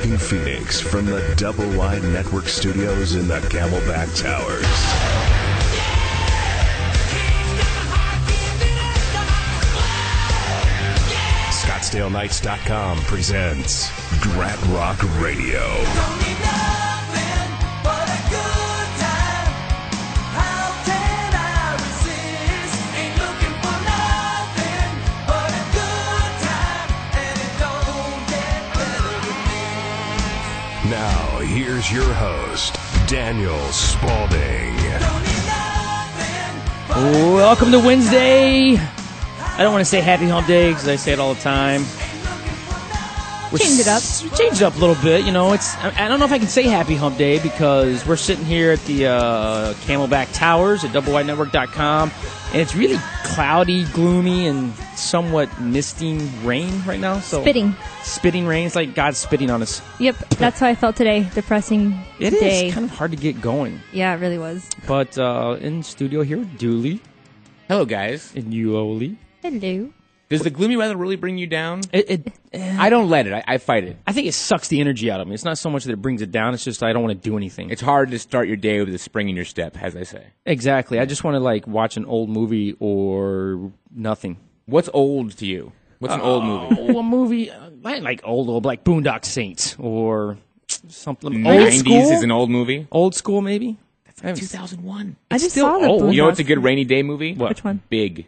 Talking Phoenix from the Double Wide Network studios in the Camelback Towers. ScottsdaleKnights.com presents GratRock Radio. Now, here's your host, Daniel Spaulding. Welcome to Wednesday. I don't want to say Happy Hump Day because I say it all the time. Changed it up. Changed it up a little bit. You know, I don't know if I can say Happy Hump Day because we're sitting here at the Camelback Towers at DoubleWideNetwork.com, and it's really cloudy, gloomy, and somewhat misting rain right now. So Spitting rain. It's like God's spitting on us. Yep, that's how I felt today. Depressing day. It is kind of hard to get going. Yeah, it really was. But in studio here, Dooley. Hello, guys. And you, Oli. Hello. Does the gloomy weather really bring you down? I don't let it. I fight it. I think it sucks the energy out of me. It's not so much that it brings it down. It's just I don't want to do anything. It's hard to start your day with a spring in your step, as I say. Exactly. I just want to watch an old movie or nothing. What's old to you? What's an old movie? A movie like old like Boondock Saints or something. 90s is an old movie. Old school, maybe. That's like 2001. I just still saw the old. Boondocks. You know what's a good rainy day movie? What? Which one? Big.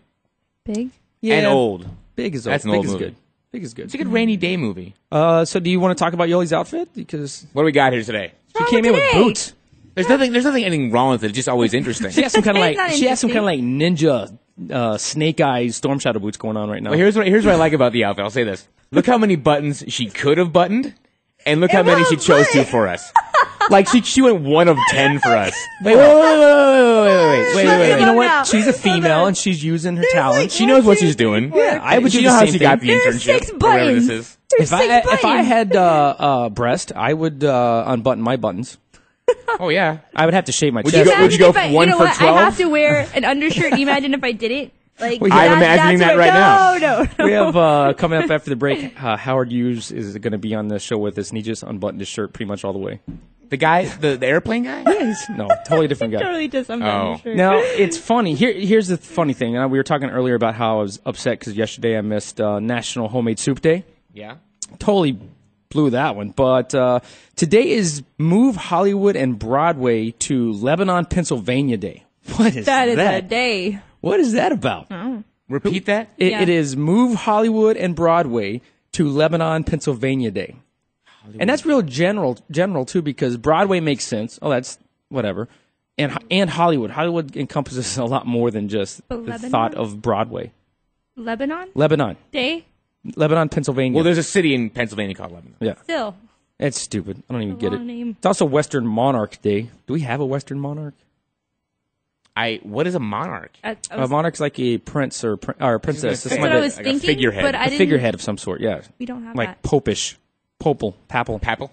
Big? Yeah, and old. Big is old. That's an Big old is movie. good. Big is good. It's a good rainy day movie. So do you want to talk about Yoli's outfit? Because What do we got here today? she came in with boots. There's anything wrong with it. It's just always interesting. She has some kind of It's not ninja snake eyes storm shadow boots going on right now. Well, here's what I like about the outfit. I'll say this. Look how many buttons she could have buttoned, and look how many she chose to for us. Like, she went 1 of 10 for us. Wait. You know what? Now. She's a female and she's using her talent. She knows what she's doing. Yeah, I would She do knows the how same she thing. got the There's internship. 6 or whatever buttons. this is. There's 6 buttons. If I had breast, I would unbutton my buttons. Oh, yeah. I would have to shave my Would chest. you go Imagine if 1 you know for what? 12? I have to wear an undershirt. Imagine if I didn't. Like, I'm imagining that right now. No. We have coming up after the break. Howard Hughes is going to be on the show with us, and he just unbuttoned his shirt pretty much all the way. The guy, the airplane guy? No, totally different guy. Totally just Oh. Now, it's funny. Here's the funny thing. And we were talking earlier about how I was upset because yesterday I missed National Homemade Soup Day. Yeah. Totally blew that one. But today is Move Hollywood and Broadway to Lebanon, Pennsylvania Day. What is that? That is a day. What is that about? Repeat that? It is Move Hollywood and Broadway to Lebanon, Pennsylvania Day. And that's real general too, because Broadway makes sense. Oh, that's whatever. And Hollywood. Hollywood encompasses a lot more than just the Lebanon? thought of Broadway. Lebanon Day? Lebanon, Pennsylvania. Well, there's a city in Pennsylvania called Lebanon. Yeah. Still. It's stupid. I don't even get it. long name. It's also Western Monarch Day. Do we have a Western Monarch? What is a monarch? A monarch's like a prince or princess. That's It's what like I was like a thinking, figurehead. but I a didn't. figurehead of some sort, yeah. We don't have Like that. popish. Papal. Papal?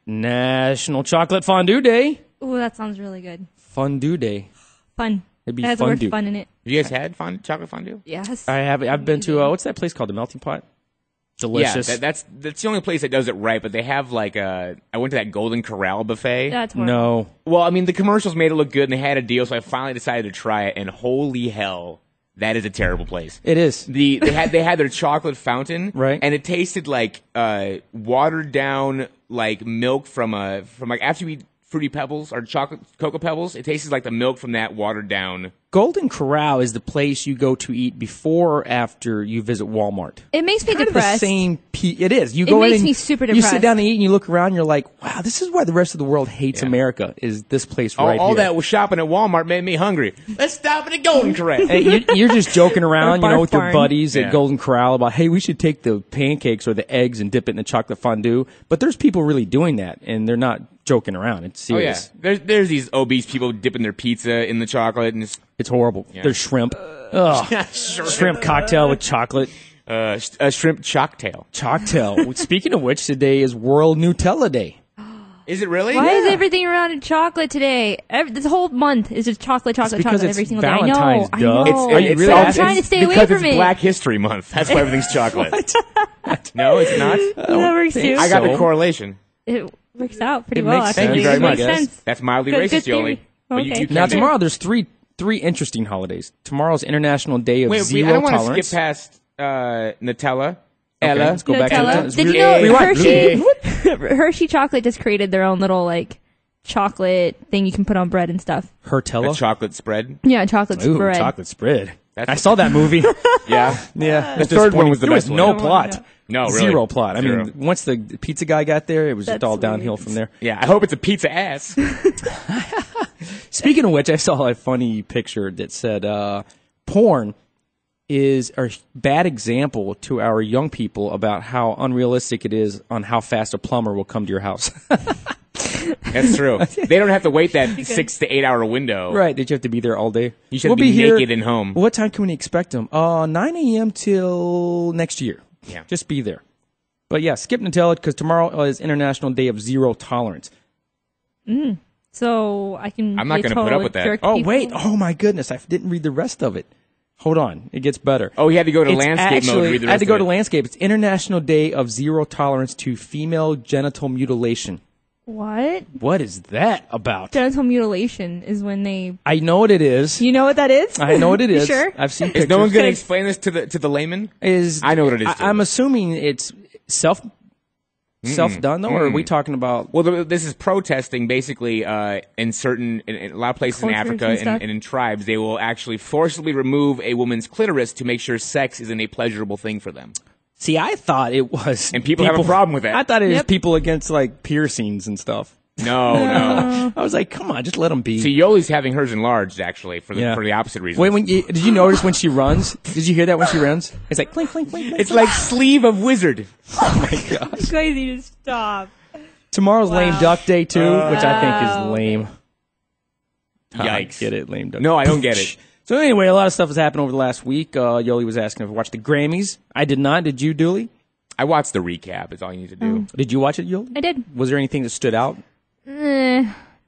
National Chocolate Fondue Day. Ooh, that sounds really good. Fondue Day. Fun. It'd be It has the word fondue. fun in it. Have you guys had chocolate fondue? Yes. I've been to what's that place called? The Melting Pot. Delicious. Yeah, that's the only place that does it right, but they have I went to that Golden Corral buffet. That's horrible. No. Well, I mean, the commercials made it look good and they had a deal, so I finally decided to try it, and holy hell, that is a terrible place. It is. They had their chocolate fountain, Right. And it tasted like watered down like milk from after you eat Fruity Pebbles or Cocoa Pebbles, it tastes like the milk from that watered down. Golden Corral is the place you go to eat before or after you visit Walmart. It makes me Kind of depressed. the same. It is. You It go in makes and me super You sit depressed. down and eat, and you look around, and you're like, "Wow, this is why the rest of the world hates Yeah. America." Is this place right All here? that was shopping at Walmart made me hungry. Let's stop at a Golden Corral. Hey, you're just joking around, Or with your Barf Barn. buddies Yeah. at Golden Corral about, hey, we should take the pancakes or the eggs and dip it in the chocolate fondue. But there's people really doing that, and they're not joking around. It's Oh yeah, serious. there's these obese people dipping their pizza in the chocolate and It's horrible. Yeah. There's shrimp. Ugh. Shrimp cocktail with chocolate. a shrimp chocktail. Chocktail. Speaking of which, today is World Nutella Day. Is it really? Why is everything around chocolate today? This whole month is just chocolate every single day. Valentine's, I know. It's I'm trying to stay away from Because it's it. Black History Month. That's why everything's chocolate. No, it's not. That works too. I got the correlation. It works out pretty It well. makes Actually. sense. Thank you very It much. makes sense. That's mildly Good racist, theory. Yoli. But Okay. you Now can- tomorrow there's three interesting holidays. Tomorrow's International Day of Wait, I Zero don't want to Tolerance. skip past Nutella. Okay, Ella. let's go back to Nutella. that. It's Did you weird. know Rewind. Hershey Chocolate just created their own little like chocolate thing you can put on bread and stuff. Hertella? A chocolate spread. Yeah, chocolate Ooh, spread. chocolate spread. That's I saw that movie. Yeah. Yeah. The third one was the There was best no one. plot. No, really. Zero plot. I Zero. mean, once the pizza guy got there, it was just That's all weird. downhill from there. Yeah, I hope it's a pizza ass. Speaking of which, I saw a funny picture that said porn is a bad example to our young people about how unrealistic it is on how fast a plumber will come to your house. That's true. They don't have to wait that 6 to 8 hour window. Right, did you have to be there all day? You should We'll be here. naked and home. What time can we expect them? 9 a.m. till next year. Yeah. Just be there. But yeah, skip Nutella because tomorrow is International Day of Zero Tolerance. So I can. I'm not be a gonna put total up with that. jerk to Oh, people. wait. Oh, my goodness. I didn't read the rest of it. Hold on. It gets better. Oh, he had to go to It's landscape mode to read the I had rest to go of to it. landscape. It's International Day of Zero Tolerance to Female Genital Mutilation. What? What is that about? Genital mutilation is when they. I know what it is. You know what that is? I know what it You is. sure? I've seen pictures. Is no one going to Okay. explain this to the layman? I know what it is, too. I'm assuming it's self done though, or are we talking about? Well, this is protesting basically in a lot of places in Cultures Africa and stuff. and in tribes. They will actually forcibly remove a woman's clitoris to make sure sex isn't a pleasurable thing for them. See, I thought it was, And people have a problem with that. I thought it was Yep. people against like piercings and stuff. No. I was like, come on, just let them be. See, Yoli's having hers enlarged actually for the Yeah. for the opposite reason. Wait, did you notice when she runs? Did you hear that when she runs? It's like clink, clink, clink. It's like sleeve of wizard. Oh my gosh. It's crazy to stop. Tomorrow's Wow. lame duck day too, which I think Wow. is lame. Yikes. Get it, lame duck. No, I don't get it. So anyway, a lot of stuff has happened over the last week. Yoli was asking if I watched the Grammys. I did not. Did you, Dooley? I watched the recap. Is all you need to do. Did you watch it, Yoli? I did. Was there anything that stood out?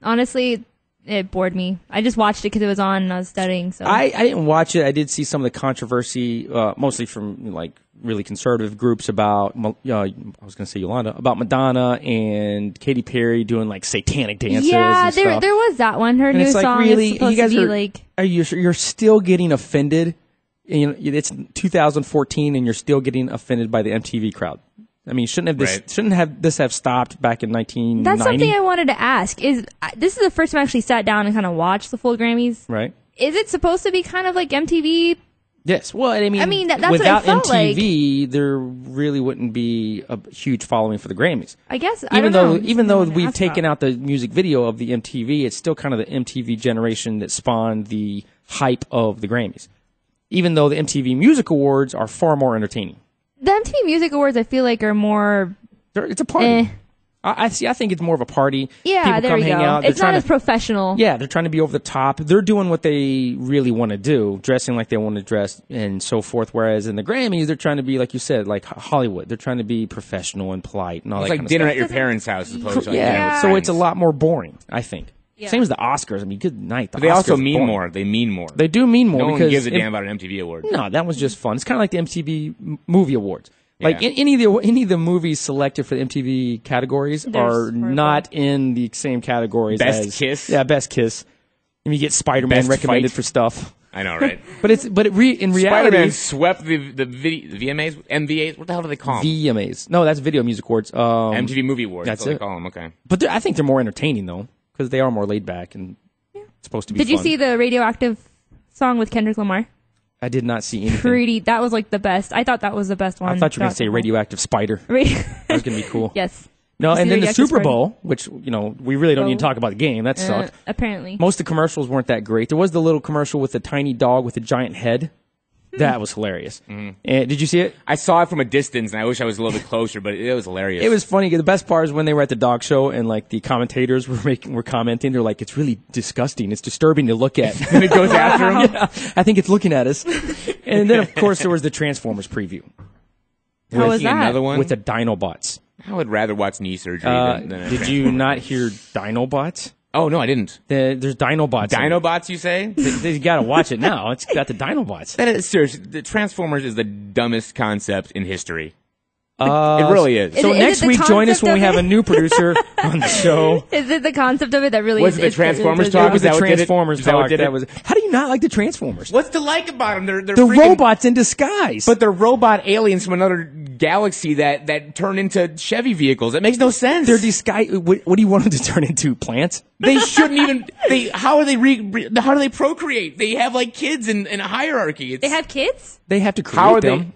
Honestly, it bored me. I just watched it because it was on and I was studying. So I didn't watch it. I did see some of the controversy, mostly from like really conservative groups about. I was going to say Yolanda about Madonna and Katy Perry doing like satanic dances. yeah, and there stuff. was that one. Her And new it's like, song really, is supposed you guys to be are like. Are you're still getting offended? You know, it's 2014 and you're still getting offended by the MTV crowd. I mean, shouldn't this have stopped back in 1990? That's something I wanted to ask. This is the first time I actually sat down and kind of watched the full Grammys. Right. Is it supposed to be kind of like MTV? Yes. Well, I mean that's without what it felt MTV, there really wouldn't be a huge following for the Grammys. I guess. I don't know. Even though That's what I we've asked taken about. out the music video of the MTV, it's still kind of the MTV generation that spawned the hype of the Grammys. Even though the MTV Music Awards are far more entertaining. The MTV Music Awards, I feel like, are more. It's a party. Eh. I think it's more of a party. Yeah, People there come we hang go. out. They're It's not trying as to- professional. Yeah, they're trying to be over the top. They're doing what they really want to do, dressing like they want to dress and so forth. Whereas in the Grammys, they're trying to be, like you said, like Hollywood. They're trying to be professional and polite and all It's that like kind dinner of at your parents' house as opposed stuff. to like dinner Yeah, with so friends. it's a lot more boring, I think. Yeah. Same as the Oscars. I mean, good night. The But they also Oscars are mean boring. more. They mean more. They do mean more no one because gives a damn about an MTV award. No, that was just fun. It's kind of like the MTV Movie Awards. Like Yeah. any of the movies selected for the MTV categories They're are horrible. not in the same categories Best as Kiss? Yeah, Best Kiss. And you get Spider-Man Best recommended Fight? for stuff. I know, right? In reality, Spider-Man swept the VMAs, MVAs. What the hell do they call them? VMAs. No, that's Video Music Awards. MTV Movie Awards. That's That's what it. they call them. Okay. But I think they're more entertaining though, because they are more laid back and it's supposed to be. Did you fun. see the Radioactive song with Kendrick Lamar? I did not see anything. That was like the best. I thought that was the best one. I thought you were going to say Radioactive Spider. That was going to be cool. Yes. No, You see and then the Radioactive Super Spider? Bowl, which we really don't need to talk about the game. That sucked. Apparently. Most of the commercials weren't that great. There was the little commercial with the tiny dog with a giant head. That was hilarious. And did you see it? I saw it from a distance, and I wish I was a little bit closer, but it was hilarious. It was funny. The best part is when they were at the dog show and like the commentators were commenting. They're like, "It's really disgusting. It's disturbing to look at." And it goes after him. Yeah, I think it's looking at us. And then of course there was the Transformers preview How was See that? another one with the Dinobots. I would rather watch knee surgery than a Did you not hear Dinobots? Oh, no, I didn't. There's Dinobots. Dinobots, you say? You got to watch it now. It's got the Dinobots. That is seriously. The Transformers is the dumbest concept in history. It really is. So Is next it the week, join us concept when we of have it? a new producer on the show. Is it the concept of it that really Was it the is Transformers is- talk? That was Is that the what did it? Transformers Is that what talk. did it? That was. How do you not like the Transformers? What's to like about them? They're The freaking, robots in disguise. But they're robot aliens from another galaxy that turn into Chevy vehicles. It makes no sense. they're disguise. What do you want them to turn into? Plants? They shouldn't even. How are they? How do they procreate? They have like kids in a hierarchy. It's, They have kids? They have to create how are them. they?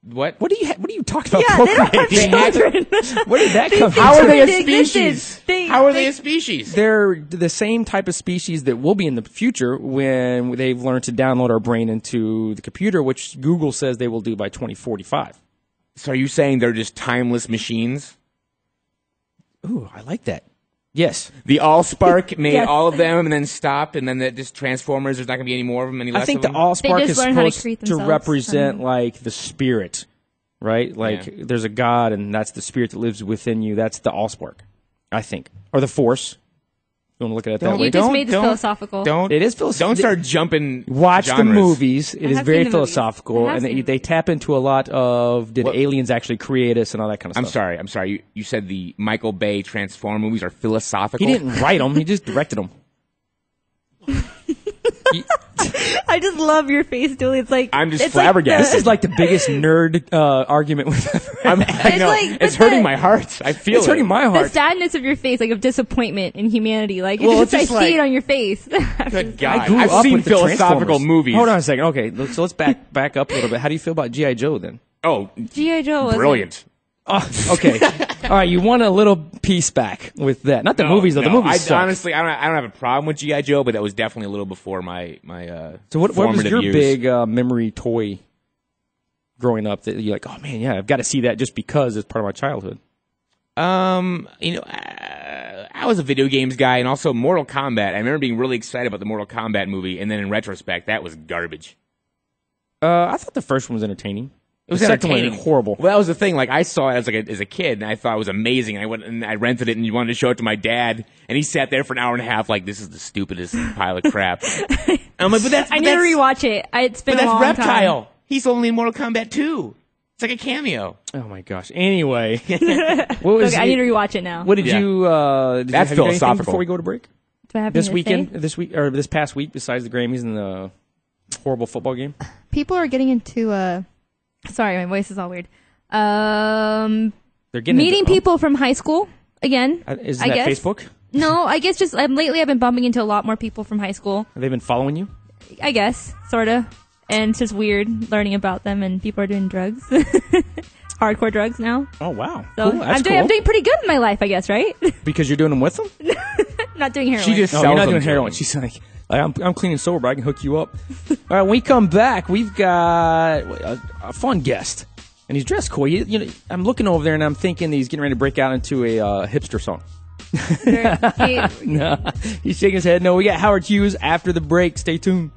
What? What are you talking about? Yeah, they don't have procreating? children. Where did that come from? How are they a They existed. species? They- How are they- they a species? They're the same type of species that will be in the future when they've learned to download our brain into the computer, which Google says they will do by 2045. So are you saying they're just timeless machines? Ooh, I like that. Yes. The Allspark made Yes. all of them and then stopped, and then that just Transformers. There's not going to be any more of them. Any less I think of the them? Allspark just is learn how to supposed create to themselves. represent like the spirit, right? Like Yeah. there's a god, and that's the spirit that lives within you. That's the Allspark, I think, or the Force. You want to look at it that Don't- way? You just made this philosophical. Don't. It is philosophical. Don't start jumping. Watch genres. the movies. It is have very seen the movies. philosophical, I have and seen they tap into a lot of did What- aliens actually create us and all that kind of I'm stuff. sorry. You said the Michael Bay Transform movies are philosophical. He didn't write them; he just directed them. I just love your face, Julie. It's like I'm just it's like flabbergasted. This is like the biggest nerd argument we've ever had. I know. like- It's but hurting the- my heart. I feel It's it. hurting my the heart. sadness of your face, like of disappointment in humanity. Like Well, it's it's just, just I see like- it on your face. Good God. I grew I've up seen with the philosophical Transformers. movies. Hold on a second. Okay, so let's back up a little bit. How do you feel about G.I. Joe then? Oh, G.I. Joe was brilliant. Oh, okay. All right, you want a little piece back with that. Not the movies, though. The No, movies suck. honestly, I don't have a problem with G.I. Joe, but that was definitely a little before my So what was formative your years. big memory toy growing up that you're like, oh man, yeah, I've got to see that just because it's part of my childhood? I was a video games guy, and also Mortal Kombat. I remember being really excited about the Mortal Kombat movie, and then in retrospect, that was garbage. I thought the first one was entertaining. It was the second entertaining. one horrible. Well, that was the thing. Like I saw it as a kid, and I thought it was amazing. I went and I rented it, and wanted to show it to my dad, and he sat there for an hour and a half, like this is the stupidest pile of crap. I'm like, but that's I need to rewatch it. It's been But a that's long Reptile. time. He's only in Mortal Kombat 2. It's like a cameo. Oh my gosh. Anyway, what was Okay, I need to rewatch it now. what did Yeah. you? Did That's you have anything philosophical. before we go to break? Do I have This anything to weekend, say? this week, or this past week, besides the Grammys and the horrible football game, People are getting into sorry, my voice is all weird. they're getting Meeting into, people from high school again. Is I that guess. Facebook? No, I guess just lately I've been bumping into a lot more people from high school. Have they been following you? I guess, sorta. And it's just weird learning about them, and people are doing drugs, hardcore drugs now. Oh wow, So cool. That's I'm doing pretty good in my life, I guess, right? because you're doing them with them. I'm not doing heroin. She just No, sells you're not them doing to heroin. him. She's like, I'm clean and sober. I can hook you up. All right, when we come back, we've got a fun guest, and he's dressed cool. I'm looking over there, and I'm thinking he's getting ready to break out into a hipster song. No, he's shaking his head. No, we got Howard Hughes after the break. Stay tuned.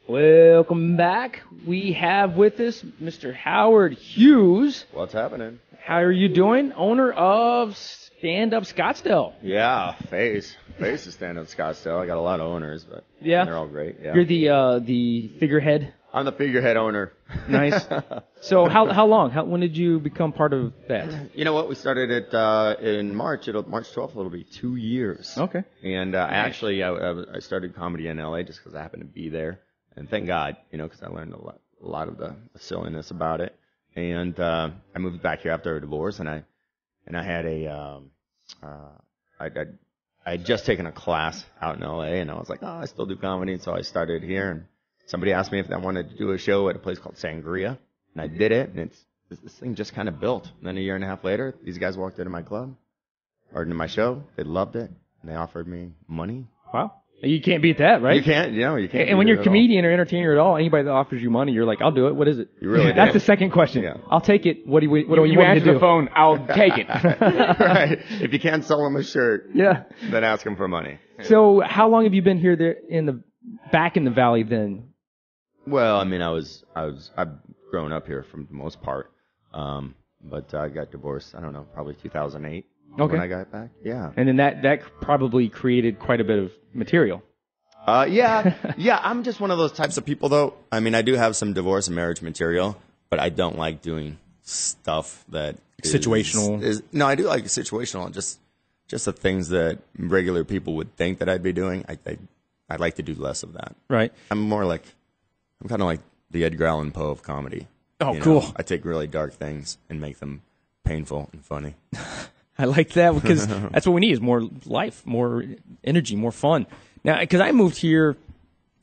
Welcome back. We have with us Mr. Howard Hughes. What's happening? How are you doing? Owner of Stand Up Scottsdale. Yeah, Face is Stand Up Scottsdale. I got a lot of owners, but they're all great. Yeah. You're the figurehead. I'm the figurehead owner. Nice. So how long? When did you become part of that? You know what? We started it in March. March 12th. It'll be 2 yeyears. Okay. And I started comedy in LA just because I happened to be there, and thank God, because I learned a lot of the silliness about it. And I moved back here after a divorce, and I had I had just taken a class out in LA, and I was like, I still do comedy, and so I started here. And somebody asked me if I wanted to do a show at a place called Sangria, and I did it, and this thing just kind of built. And then a year and a half later, these guys walked into my club, or into my show. They loved it, and they offered me money. Wow. You can't beat that, right? You can't. And when you're a comedian or entertainer at all, anybody that offers you money, you're like, I'll do it. What is it? You really That's do. the second question. Yeah. I'll take it. What do you want me answer to do? the phone, I'll take it. Right. If you can't sell them a shirt, Yeah. then ask them for money. So how long have you been here back in the valley then? Well, I mean, I've grown up here for the most part, but I got divorced. I don't know, probably 2008 when I got back. Yeah. And then that probably created quite a bit of material. Yeah. I'm just one of those types of people, though. I mean, I do have some divorce and marriage material, but I don't like doing stuff that situational. No, I do like situational. Just the things that regular people would think that I'd be doing. I'd like to do less of that. Right. I'm kind of like the Edgar Allan Poe of comedy. Oh, cool. I take really dark things and make them painful and funny. I like that because that's what we need is more life, more energy, more fun. Now, because I moved here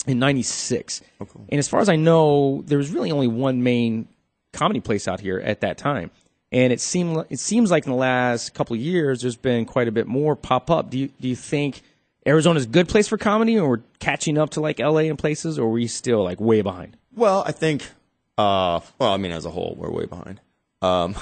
in '96, cool. And as far as I know, there was really only one main comedy place out here at that time. And it seems like in the last couple of years, there's been quite a bit more pop up. Do you think Arizona's a good place for comedy, or we're catching up to like LA and places, or are we still like way behind? Well, I think, I mean, as a whole, we're way behind. Well,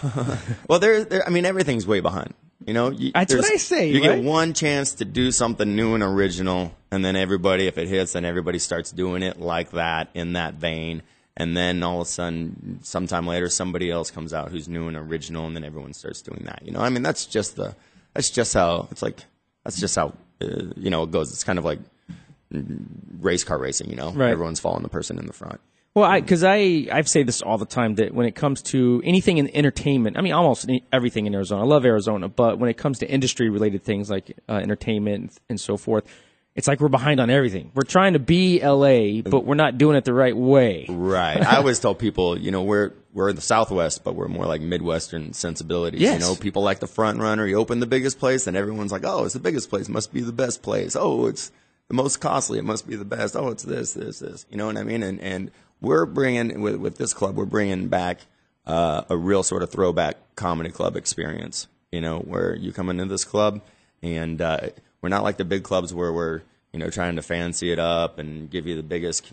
I mean, everything's way behind. That's what I say. You right? get one chance to do something new and original, and then if it hits, then everybody starts doing it like that, in that vein. And then all of a sudden, sometime later, somebody else comes out who's new and original, and then everyone starts doing that. I mean, that's just how it goes. It's kind of like race car racing, Right. Everyone's following the person in the front. Well, I've said this all the time that when it comes to anything in entertainment, I mean, almost everything in Arizona. I love Arizona, but when it comes to industry-related things like entertainment and so forth, it's like we're behind on everything. We're trying to be LA, but we're not doing it the right way. Right. I always tell people, we're in the Southwest, but we're more like Midwestern sensibilities. Yes. People like the front runner. You open the biggest place, and everyone's like, oh, it's the biggest place. Must be the best place. Oh, it's the most costly. It must be the best. Oh, it's this. You know what I mean? And we're bringing, with this club, we're bringing back a real sort of throwback comedy club experience, where you come into this club, and we're not like the big clubs where we're, trying to fancy it up and give you the biggest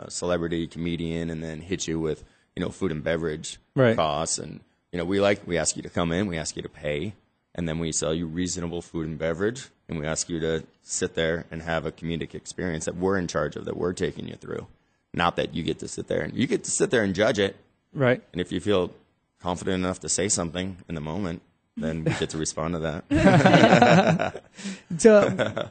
celebrity comedian and then hit you with, food and beverage costs. And, we ask you to come in, we ask you to pay, and then we sell you reasonable food and beverage, and we ask you to sit there and have a comedic experience that we're in charge of, that we're taking you through. Not that you get to sit there and judge it. Right. And if you feel confident enough to say something in the moment, then we get to respond to that. So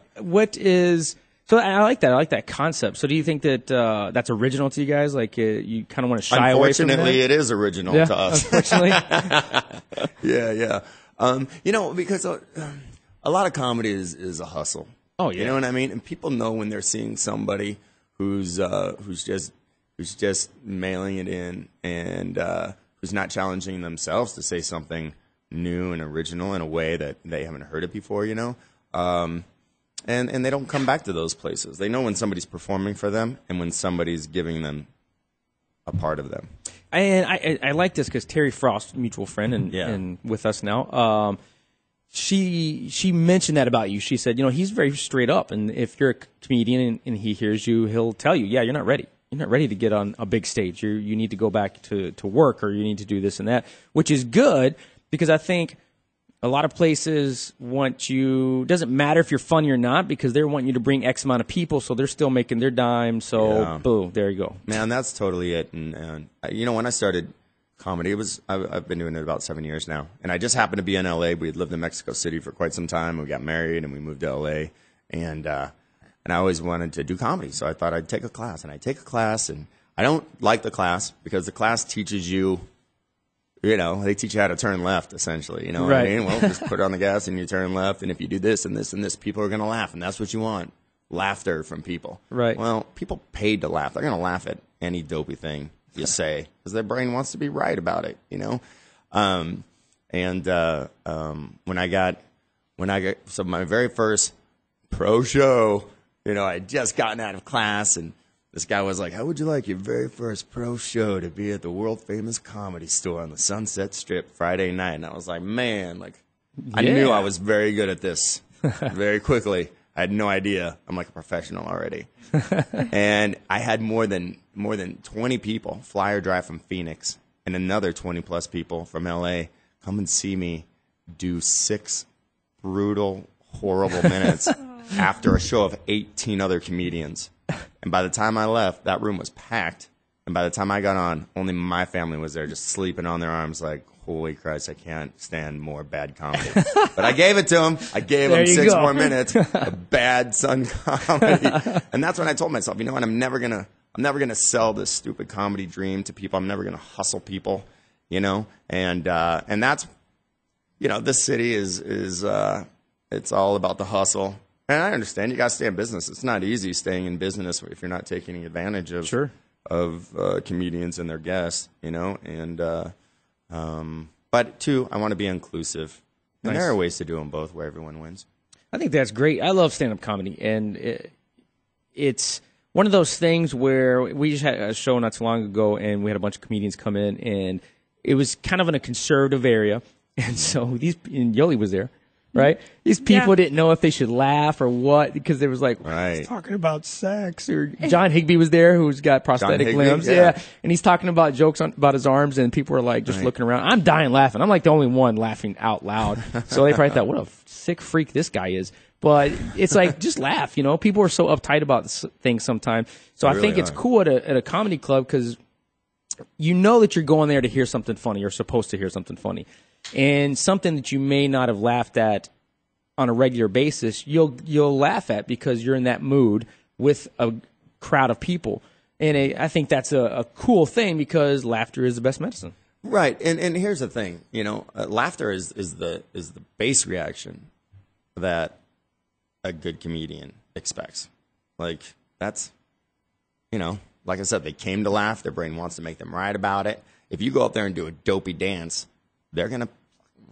I like that. I like that concept. So do you think that that's original to you guys? Like you kind of want to shy away from that? Unfortunately, it is original to us. Unfortunately. Yeah. Because a lot of comedy is a hustle. Oh, yeah. You know what I mean? And people know when they're seeing somebody who's just mailing it in and who's not challenging themselves to say something new and original in a way that they haven't heard it before, and they don't come back to those places. They know when somebody's performing for them and when somebody's giving them a part of them. And I like this because Terry Frost, mutual friend and with us now, she mentioned that about you. She said, he's very straight up, and if you're a comedian and he hears you, he'll tell you, yeah, you're not ready. You're not ready to get on a big stage. You need to go back to work, or you need to do this and that, which is good because I think a lot of places want you, doesn't matter if you're funny or not, because they're wanting you to bring X amount of people, so they're still making their dime. So, boom, there you go. Man, that's totally it. And when I started comedy, I've been doing it about 7 years now. And I just happened to be in L.A. We had lived in Mexico City for quite some time. We got married, and we moved to L.A. And I always wanted to do comedy, so I thought I'd take a class. And I take a class, and I don't like the class because the class teaches you, they teach you how to turn left, essentially. You know what I mean? Well, just put on the gas and you turn left, and if you do this and this and this, people are going to laugh, and that's what you want. Laughter from people. Right. Well, people paid to laugh. They're going to laugh at any dopey thing you say because their brain wants to be right about it, when I got so my very first pro show, I had just gotten out of class, and this guy was like, how would you like your very first pro show to be at the world famous Comedy Store on the Sunset Strip Friday night? And I was like, man, I knew I was very good at this very quickly. I had no idea. I'm like a professional already. And I had more than 20 people fly or drive from Phoenix and another 20 plus people from LA come and see me do 6 brutal, horrible minutes after a show of 18 other comedians. And by the time I left, that room was packed. And by the time I got on, only my family was there just sleeping on their arms like, holy Christ, I can't stand more bad comedy. But I gave it to them. I gave them 6 more minutes of bad son comedy. And that's when I told myself, what, I'm never gonna sell this stupid comedy dream to people. I'm never gonna hustle people, and that's, this city is it's all about the hustle. And I understand you got to stay in business. It's not easy staying in business if you're not taking advantage of comedians and their guests, but too, I want to be inclusive. And there are ways to do them both where everyone wins. I think that's great. I love stand-up comedy, and it's one of those things where we just had a show not too long ago, and we had a bunch of comedians come in, and it was kind of in a conservative area, and so and Yoli was there. Right? These people didn't know if they should laugh or what because they was like, he's talking about sex. Or John Higbee was there who's got prosthetic limbs. Yeah. And he's talking about jokes about his arms, and people were like just looking around. I'm dying laughing. I'm like the only one laughing out loud. So they probably thought, what a sick freak this guy is. But it's like, just laugh, People are so uptight about things sometimes. So I think it's cool at a comedy club because that you're going there to hear something funny. You're supposed to hear something funny. And something that you may not have laughed at on a regular basis, you'll laugh at because you're in that mood with a crowd of people. And I think that's a cool thing because laughter is the best medicine. Right. And here's the thing, laughter is the base reaction that a good comedian expects. That's, like I said, they came to laugh. Their brain wants to make them right about it. If you go up there and do a dopey dance, they're going to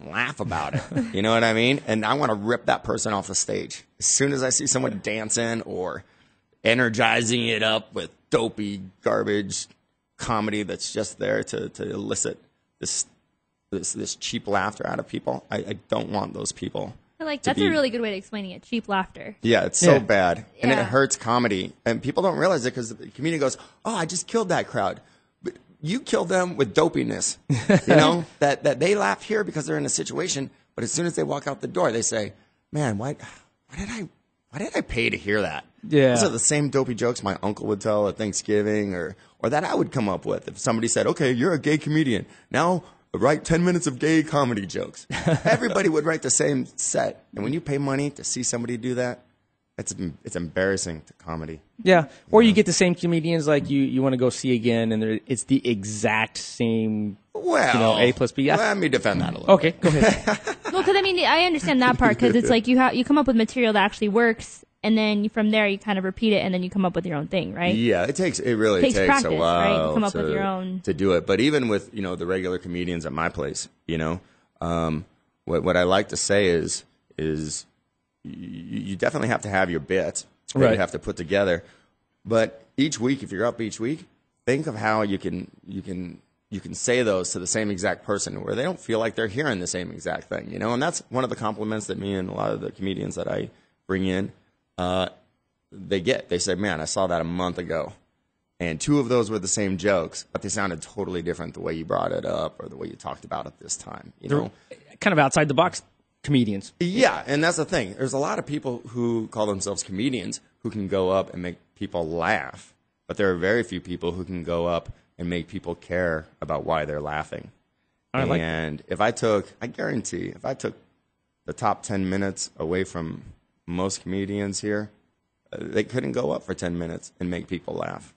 laugh about it. You know what I mean? And I want to rip that person off the stage. As soon as I see someone dancing or energizing it up with dopey garbage comedy that's just there to elicit this cheap laughter out of people, I don't want those people. That's a really good way to explaining it. Cheap laughter. Yeah, it's so bad. And it hurts comedy. And people don't realize it because the comedian goes, oh, I just killed that crowd. You kill them with dopiness, that they laugh here because they're in a situation, but as soon as they walk out the door, they say, man, why did I pay to hear that? Yeah. Those are the same dopey jokes my uncle would tell at Thanksgiving or that I would come up with. If somebody said, okay, you're a gay comedian. Now write 10 minutes of gay comedy jokes. Everybody would write the same set. And when you pay money to see somebody do that, it's embarrassing to comedy. Yeah, or you get the same comedians like you want to go see again, and it's the exact same. Well, A plus B. Yeah. Let me defend that a little. Okay, go ahead. Well, because I understand that part because it's like you come up with material that actually works, and then from there you kind of repeat it, and then you come up with your own thing, right? Yeah, it really takes practice, a while right? You come up with your own to do it. But even with the regular comedians at my place, what I like to say is you definitely have to have your bits that you have to put together. But each week, if you're up each week, think of how you can say those to the same exact person where they don't feel like they're hearing the same exact thing, And that's one of the compliments that me and a lot of the comedians that I bring in, they get. They say, man, I saw that a month ago. And 2 of those were the same jokes, but they sounded totally different the way you brought it up or the way you talked about it this time. Kind of outside the box comedians. Yeah, and that's the thing. There's a lot of people who call themselves comedians who can go up and make people laugh, but there are very few people who can go up and make people care about why they're laughing. And I guarantee, if I took the top 10 minutes away from most comedians here, they couldn't go up for 10 minutes and make people laugh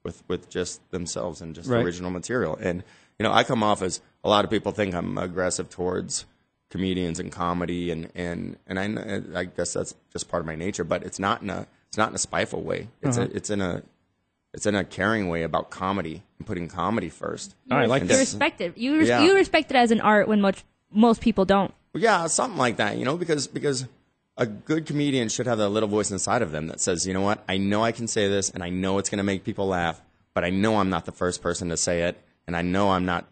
with just themselves and just original material. And, I come off as, a lot of people think I'm aggressive towards comedians and comedy, and I guess that's just part of my nature, but it's not in a spiteful way. It's in a caring way about comedy and putting comedy first. I like You that. respect it. You respect it as an art when most people don't. Yeah, something like that, because a good comedian should have that little voice inside of them that says, you know what, I know I can say this, and I know it's going to make people laugh, but I know I'm not the first person to say it, and I know I'm not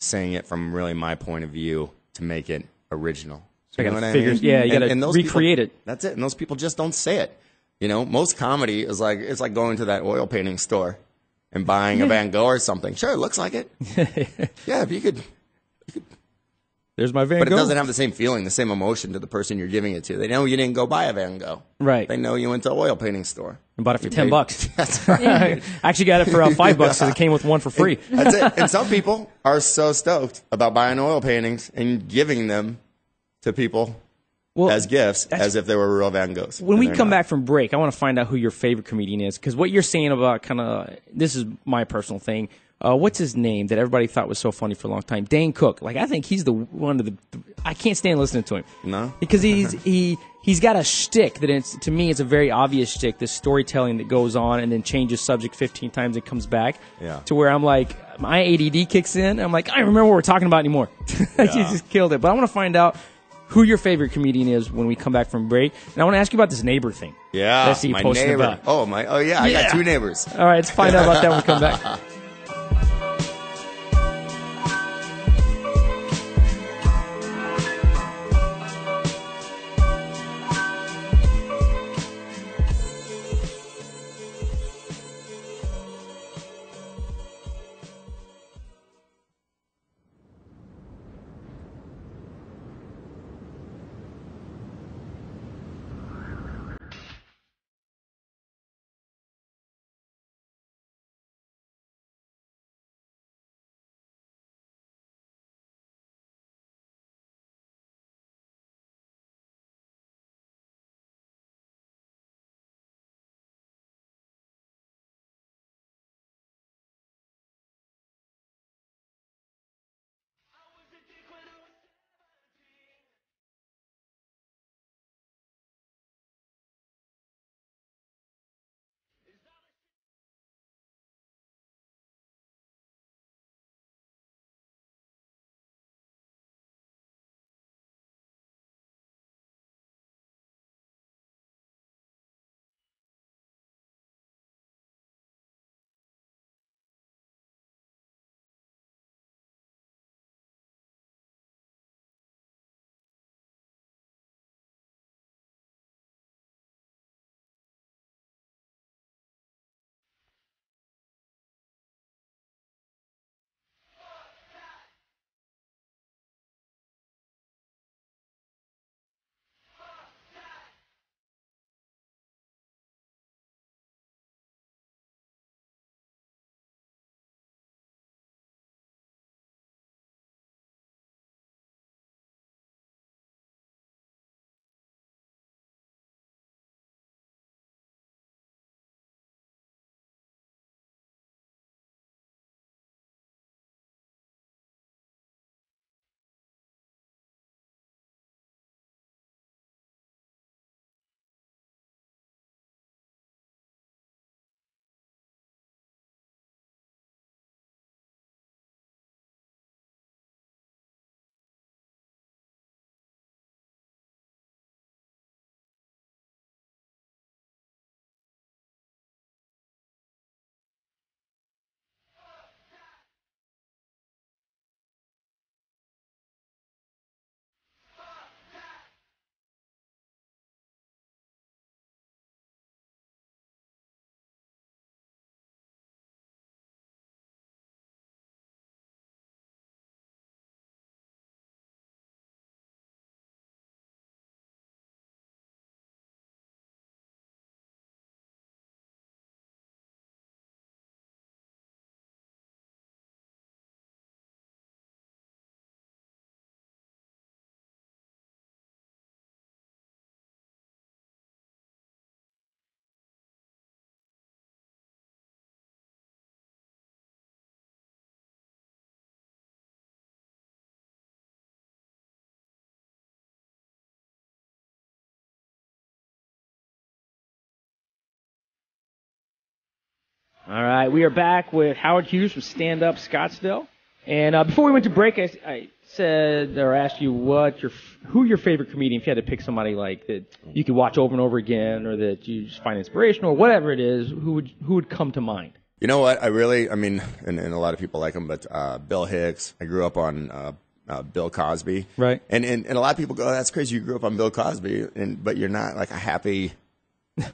saying it from really my point of view to make it original. So you know what I figure, mean? yeah, you got to those recreate people, it. That's it, and those people just don't say it. Most comedy is it's like going to that oil painting store and buying a Van Gogh or something. Sure, it looks like it. Yeah, if you could. There's my Van Gogh. But it doesn't have the same feeling, the same emotion to the person you're giving it to. They know you didn't go buy a Van Gogh. Right. They know you went to an oil painting store. And bought it for $10. That's right. I actually got it for $5 because it came with one for free. That's it. And some people are so stoked about buying oil paintings and giving them to people as gifts, as if they were real Van Goghs. When we come back from break, I want to find out who your favorite comedian is, because what you're saying about this is my personal thing. What's his name that everybody thought was so funny for a long time? Dane Cook. I think he's one of the. I can't stand listening to him. No, because he's got a shtick that to me it's a very obvious shtick. This storytelling that goes on and then changes subject 15 times and comes back. Yeah. To where I'm like, my ADD kicks in. I'm like, I don't remember what we're talking about anymore. You just killed it. But I want to find out who your favorite comedian is when we come back from break. And I want to ask you about this neighbor thing. Yeah, that's you my posted neighbor. about. Oh yeah, I got two neighbors. All right, let's find out about that when we come back. All right, we are back with Howard Hughes from Stand Up Scottsdale. And before we went to break, I said or asked you who your favorite comedian, if you had to pick somebody like that you could watch over and over again, or that you just find inspirational, or whatever it is, who would come to mind? You know what? I mean, and a lot of people like him, but Bill Hicks. I grew up on Bill Cosby. Right. And a lot of people go, oh, that's crazy. You grew up on Bill Cosby, but you're not like a happy,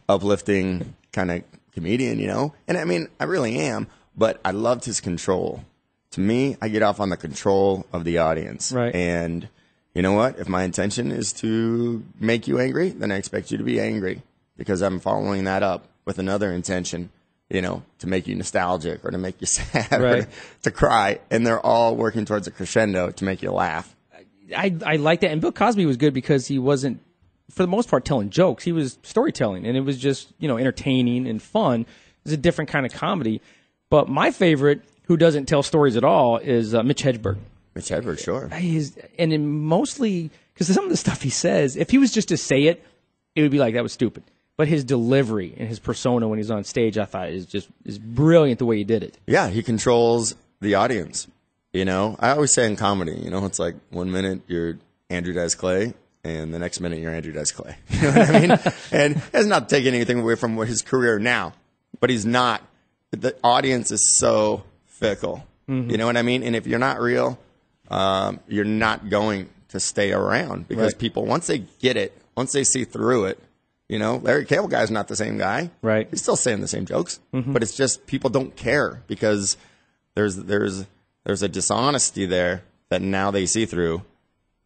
uplifting kind of comedian, you know? And I mean, I really am, but I loved his control. To me, I get off on the control of the audience. Right. And you know what? If my intention is to make you angry, then I expect you to be angry, because I'm following that up with another intention, you know, to make you nostalgic or to make you sad right. or to cry. And they're all working towards a crescendo to make you laugh. I like that. And Bill Cosby was good because he wasn't, for the most part, telling jokes. He was storytelling, and it was just, you know, entertaining and fun. It was a different kind of comedy. But my favorite, who doesn't tell stories at all, is Mitch Hedberg. Mitch Hedberg, sure. Mostly, because some of the stuff he says, if he was just to say it, it would be like, that was stupid. But his delivery and his persona when he's on stage, I thought is brilliant the way he did it. Yeah, he controls the audience. You know, I always say in comedy, you know, it's like 1 minute you're Andrew Dice Clay, and the next minute you're Andrew Dice Clay. You know what I mean? And it's not taking anything away from his career now, but he's not. The audience is so fickle. Mm-hmm. You know what I mean? And if you're not real, you're not going to stay around, because right. people, once they get it, once they see through it, you know, Larry Cable Guy's not the same guy. Right. He's still saying the same jokes, but it's just people don't care, because there's a dishonesty there that now they see through,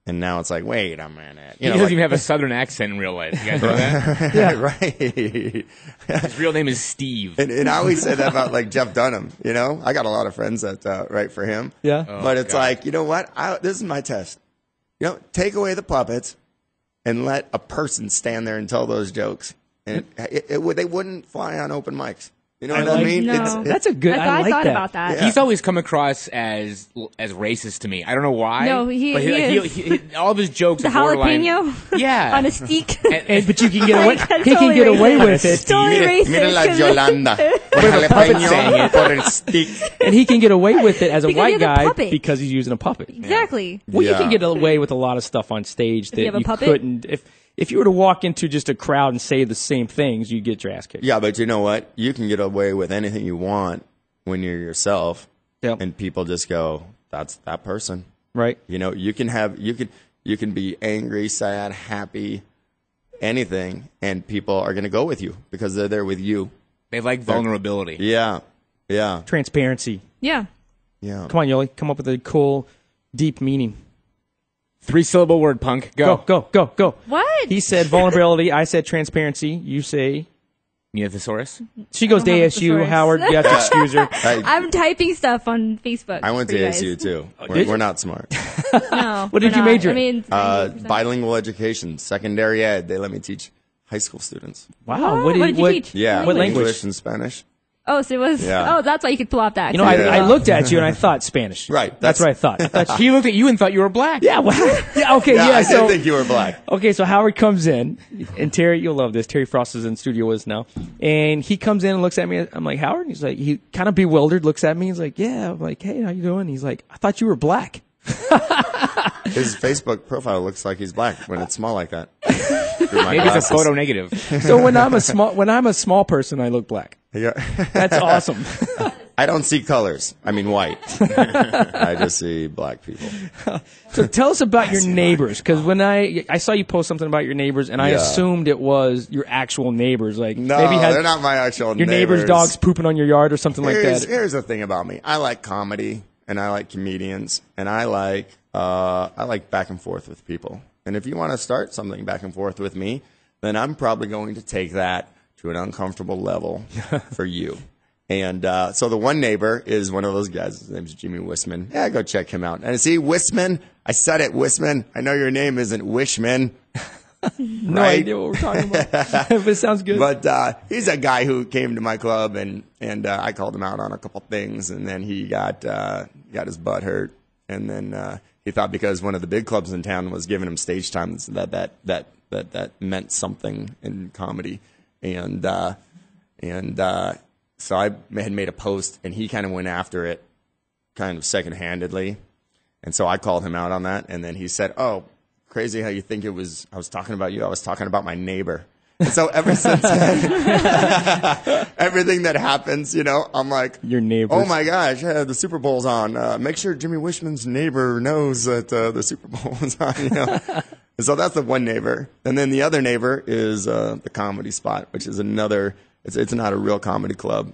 and now it's like, wait a minute. He doesn't even have a southern accent in real life. You guys know that? Yeah, right. His real name is Steve. And I always say that about like Jeff Dunham. You know, I got a lot of friends that write for him. Yeah. But it's like, you know what? This is my test. You know, take away the puppets and let a person stand there and tell those jokes, and they wouldn't fly on open mics. You know what I mean? No. That's a good. I like thought that. about that. Yeah. He's always come across as racist to me. I don't know why. No, but he is. all of his jokes The are borderline. jalapeno Yeah. on a steak. But you can get away. That's He can totally get away racist. with it. Totally racist. Mira la 'cause- Yolanda. saying Por el stick. And he can get away with it as a Because white he's a guy puppet. because he's using a puppet. Exactly. Well, you Yeah. can get away with a lot of stuff on stage that you have a you puppet? couldn't. If you were to walk into just a crowd and say the same things, you'd get your ass kicked. Yeah, but you know what? You can get away with anything you want when you're yourself, Yep. and people just go, "That's that person." Right. You know, you can be angry, sad, happy, anything, and people are going to go with you because they're there with you. They like vulnerability. Yeah, yeah, Transparency. Yeah. yeah. Come on, Yoli. Come up with a cool, deep meaning. 3-syllable word, punk. Go. Go. What? He said vulnerability. I said transparency. You say. You have thesaurus? She goes to I don't have ASU. thesaurus. Howard, you have to excuse her. I'm typing stuff on Facebook. I went for to you guys. ASU too. did We're you? not smart. No. What did we're you not. major I in? mean, 90%. Bilingual education, secondary ed. They let me teach high school students. Wow. What did you teach? Yeah, What language? English and Spanish. Oh, so it was. Yeah. Oh, that's why you could pull off that. You know, accent. I looked at you and I thought Spanish. Right, That's what I thought. He looked at you and thought you were black. Yeah. Well, yeah. Okay. Yeah, Yeah. I so did think you were black. Okay, so Howard comes in, and Terry, you'll love this. Terry Frost is in studio with us now, and he comes in and looks at me. I'm like, Howard? He's like, he kind of bewildered, looks at me. He's like, yeah. I'm like, hey, how you doing? He's like, I thought you were black. His Facebook profile looks like he's black when it's small like that. Maybe it's a photo negative. So when I'm a small person, I look black. Yeah. That's awesome. I don't see colors. I mean white. I just see black people. So tell us about your neighbors, because when I saw you post something about your neighbors, and I Yeah. assumed it was your actual neighbors. Like No, maybe they're not my actual your neighbor's dog's pooping on your yard or something like that. Here's the thing about me. I like comedy and I like comedians and I like back and forth with people. And if you want to start something back and forth with me, then I'm probably going to take that to an uncomfortable level for you. And so the one neighbor is one of those guys. His name's Jimmy Wisman. Yeah, go check him out. And see, Wisman, I said it, Wisman. I know your name isn't Wishman. No right? idea what we're talking about, but it sounds good. But he's a guy who came to my club, and I called him out on a couple things, and then he got his butt hurt, and then he thought because one of the big clubs in town was giving him stage time that meant something in comedy, and So I had made a post, and he kind of went after it kind of second-handedly. And so I called him out on that, and then he said, "Oh, crazy how you think I was talking about you. I was talking about my neighbor." And so ever since then, everything that happens, I'm like, Your neighbors. "Oh my gosh, the Super Bowl's on. Make sure Jimmy Wishman's neighbor knows that the Super Bowl is on." And so that's the one neighbor, and then the other neighbor is the Comedy Spot, which is another. It's not a real comedy club,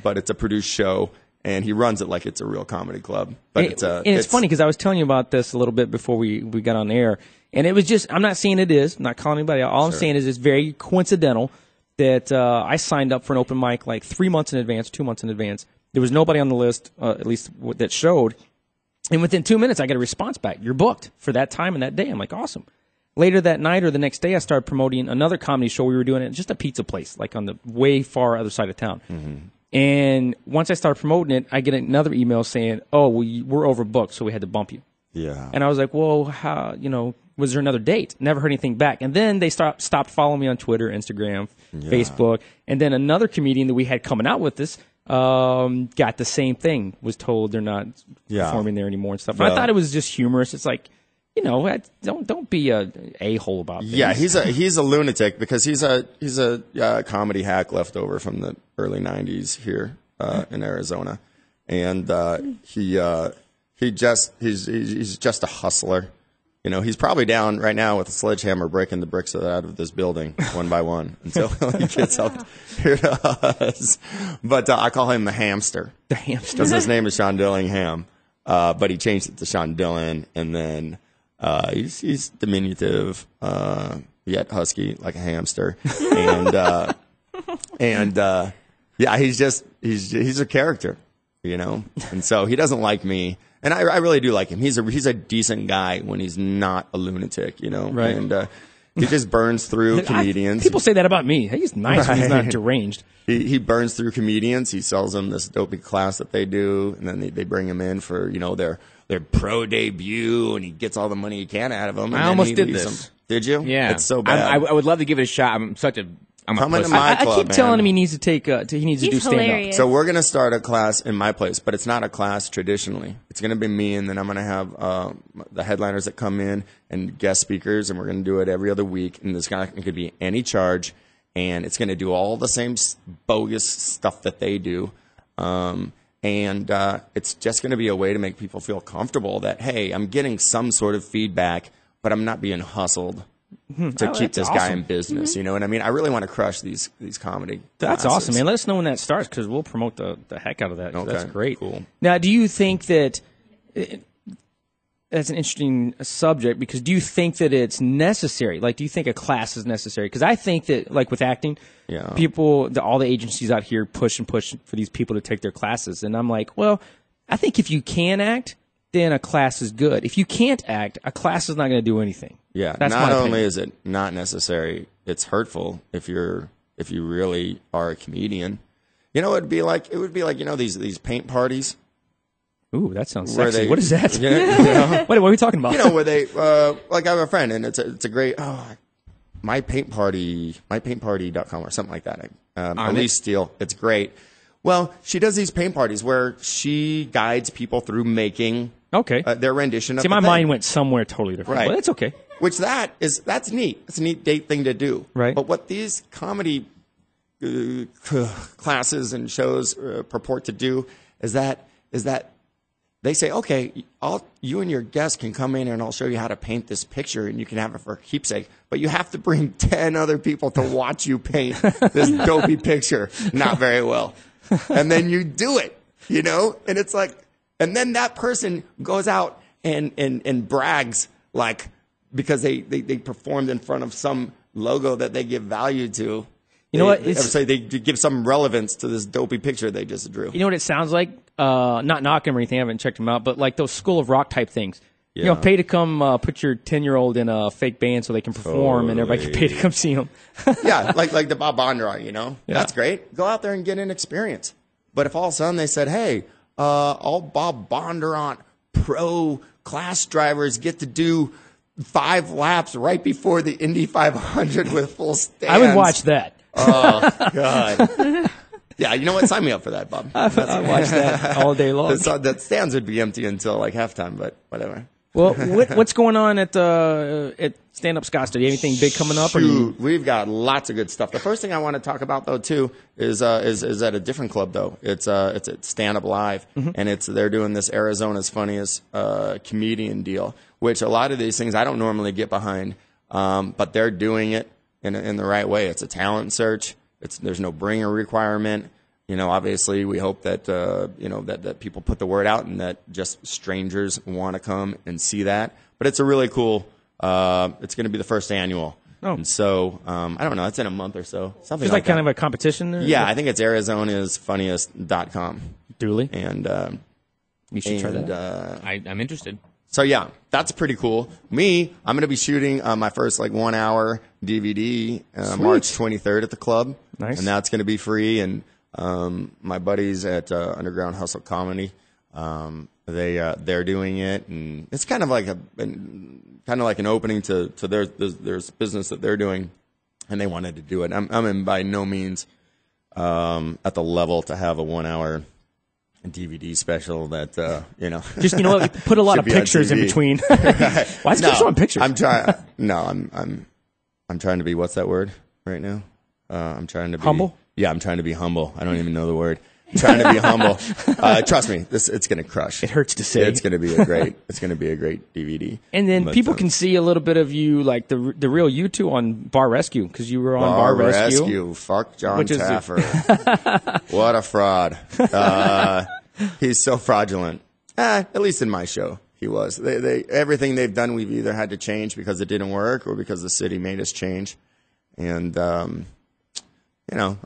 but it's a produced show. And he runs it like it's a real comedy club. But it's funny because I was telling you about this a little bit before we got on air. And it was just, I'm not saying it is. I'm not calling anybody out. All I'm saying is it's very coincidental that I signed up for an open mic like 3 months in advance, 2 months in advance. There was nobody on the list, at least that showed. And within 2 minutes, I got a response back. You're booked for that time and that day. I'm like, awesome. Later that night or the next day, I started promoting another comedy show we were doing at just a pizza place, like on the way far other side of town. Mm-hmm. And once I started promoting it, I get another email saying, "Oh, we're overbooked, so we had to bump you." Yeah. And I was like, "Well, how? Was there another date?" Never heard anything back. And then they stopped following me on Twitter, Instagram, Facebook. And then another comedian that we had coming out with us got the same thing. Was told they're not performing there anymore and stuff. But I thought it was just humorous. It's like, don't be a hole about things. Yeah, he's a lunatic because he's a comedy hack left over from the early '90s here in Arizona, and he's just a hustler. He's probably down right now with a sledgehammer breaking the bricks out of this building one by one until he gets up here to us. But I call him the hamster. The hamster. Because his name is Sean Dillingham, but he changed it to Sean Dillon, and then. He's diminutive, yet husky like a hamster, and he's a character, and so he doesn't like me, and I really do like him. He's a decent guy when he's not a lunatic, right? And he just burns through comedians. People say that about me. He's nice when he's not deranged. He burns through comedians. He sells them this dopey class that they do, and then they bring him in for their pro debut, and he gets all the money he can out of them. I almost did this. Did you? Yeah, it's so bad. I would love to give it a shot. I'm a pussy. I keep telling him he needs to take. He needs to do stand up. So we're gonna start a class in my place, but it's not a class traditionally. It's gonna be me, and then I'm gonna have the headliners that come in and guest speakers, and we're gonna do it every other week. And there's not gonna be any charge, and it's gonna do all the same bogus stuff that they do. And it's just going to be a way to make people feel comfortable that, hey, I'm getting some sort of feedback, but I'm not being hustled to keep this guy in business. Mm-hmm. You know what I mean? I really want to crush these comedy That's classes. awesome, man. Let us know when that starts because we'll promote the heck out of that. Okay, that's great. Cool. Now, do you think that that's an interesting subject because do you think that it's necessary? Like, do you think a class is necessary? Because I think that, like with acting, people, all the agencies out here push for these people to take their classes. And I'm like, well, I think if you can act, then a class is good. If you can't act, a class is not going to do anything. Yeah, that's not only is it not necessary, it's hurtful if you really are a comedian. It would be like these paint parties. Ooh, that sounds sexy. What is that? What are we talking about? Where they like I have a friend, and it's a great mypaintparty.com or something like that. Elise Steele, it's great. Well, she does these paint parties where she guides people through making their rendition of See, my mind went somewhere totally different. Right. But it's okay. Which that's neat. It's a neat date thing to do. Right. But what these comedy classes and shows purport to do is that they say, okay, you and your guest can come in and I'll show you how to paint this picture and you can have it for keepsake. But you have to bring 10 other people to watch you paint this dopey picture. Not very well. And then you do it, And it's like, and then that person goes out and brags like because they performed in front of some logo that they give value to. You know what? They give some relevance to this dopey picture they just drew. You know what it sounds like? Not knocking them or anything. I haven't checked them out, but like those School of Rock type things. Yeah. Pay to come put your 10-year-old in a fake band so they can perform, and everybody can pay to come see them. Yeah, like the Bob Bondurant, Yeah. That's great. Go out there and get an experience. But if all of a sudden they said, hey, all Bob Bondurant pro class drivers get to do 5 laps right before the Indy 500 with full stands. I would watch that. Oh, God. Yeah, you know what? Sign me up for that, Bob. I watch that all day long. The stands would be empty until like halftime, but whatever. Well, what's going on at Stand Up Scottsdale? Do you have anything big coming up? Shoot, we've got lots of good stuff. The first thing I want to talk about though too is at a different club though. It's at Stand Up Live, and they're doing this Arizona's Funniest Comedian deal, which a lot of these things I don't normally get behind, but they're doing it in the right way. It's a talent search. There's no bringer requirement. Obviously, we hope that that people put the word out and that just strangers want to come and see that. But it's a really cool. It's going to be the first annual. Oh. And so I don't know. It's in a month or so. Something it's like kind of a competition there? Yeah, I think it's ArizonasFunniest.com. Duly. And you should try that. I'm interested. So yeah, that's pretty cool. I'm going to be shooting my first 1 hour DVD March 23rd at the club. Nice. And that's going to be free. And my buddies at Underground Hustle Comedy, they're doing it, and it's kind of like an opening to their business that they're doing, and they wanted to do it. I'm by no means at the level to have a 1 hour DVD special that just what, put a lot of pictures in between. Why is it showing pictures? I'm trying. No, I'm trying to be, what's that word right now? I'm trying to be humble. Yeah, I'm trying to be humble. I don't even know the word. I'm trying to be humble. Trust me, it's going to crush. It hurts to say. It's going to be a great DVD. And then people can see a little bit of you, like the real you two, on Bar Rescue, because you were on Bar Rescue. Fuck John Taffer. What a fraud. He's so fraudulent. At least in my show, he was. Everything they've done, we've either had to change because it didn't work or because the city made us change. And I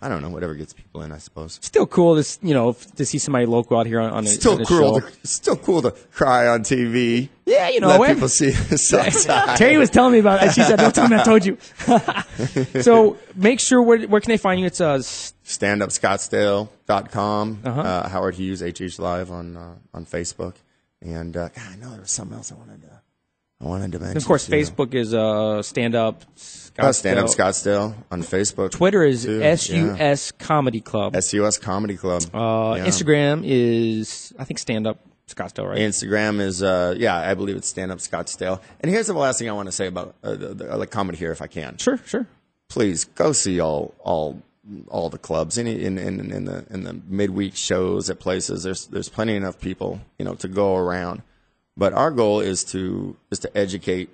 don't know, whatever gets people in, I suppose. Still cool to see somebody local out here on a show. Still cool to cry on TV. Yeah, let people see the side. Terry was telling me about it. She said, "Don't tell me I told you." So make sure where can they find you? It's standupscottsdale.com. Howard Hughes HH Live on Facebook. And God, I know there was something else I wanted to mention. And of course, Facebook is Stand Up Scottsdale. Stand Up Scottsdale on Facebook. Twitter is SUS Comedy Club. SUS Comedy Club. Instagram is, I think, Stand Up Scottsdale, right? Instagram is, I believe it's Stand Up Scottsdale. And here's the last thing I want to say about the comedy here, if I can. Sure. Please go see all the clubs in the midweek shows at places. There's plenty enough people to go around. But our goal is to educate